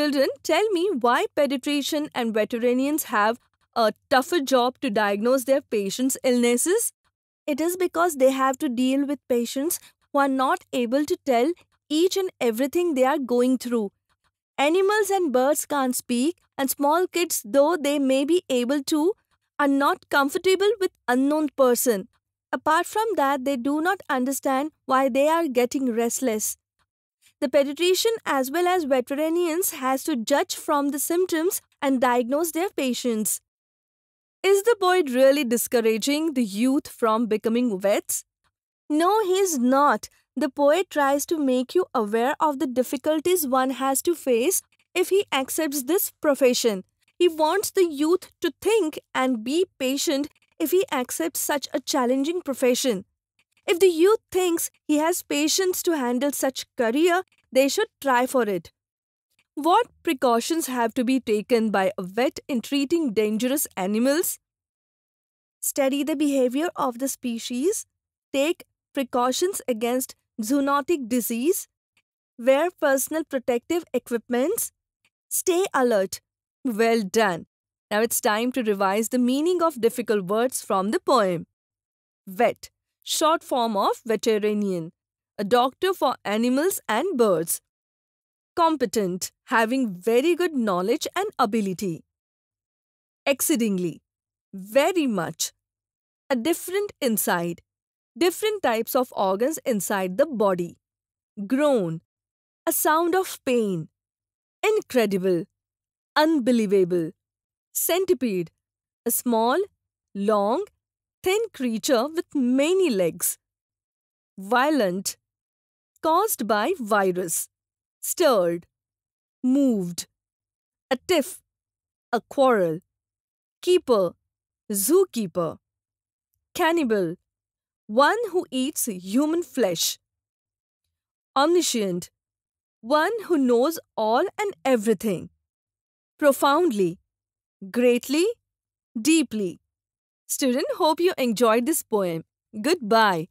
Children, tell me why pediatrician and veterinarians have a tougher job to diagnose their patients' illnesses. It is because they have to deal with patients who are not able to tell each and everything they are going through. Animals and birds can't speak, and small kids, though they may be able to, are not comfortable with unknown person. Apart from that, they do not understand why they are getting restless. The pediatrician as well as veterinarians has to judge from the symptoms and diagnose their patients. Is the poet really discouraging the youth from becoming vets? No, he is not. The poet tries to make you aware of the difficulties one has to face if he accepts this profession. He wants the youth to think and be patient if he accepts such a challenging profession. If the youth thinks he has patience to handle such career, they should try for it. What precautions have to be taken by a vet in treating dangerous animals? Study the behavior of the species, take precautions against zoonotic disease, wear personal protective equipments, stay alert. Well done. Now it's time to revise the meaning of difficult words from the poem. Vet, short form of veterinarian, a doctor for animals and birds. Competent, having very good knowledge and ability. Exceedingly, very much. A different inside, different types of organs inside the body. Groan, a sound of pain. Incredible, unbelievable. Centipede, a small, long, thin creature with many legs. Violent, caused by virus. Stirred, moved. A tiff, a quarrel. Keeper, zookeeper. Cannibal, one who eats human flesh. Omniscient, one who knows all and everything. Profoundly, greatly, deeply. Student, hope you enjoyed this poem. Goodbye.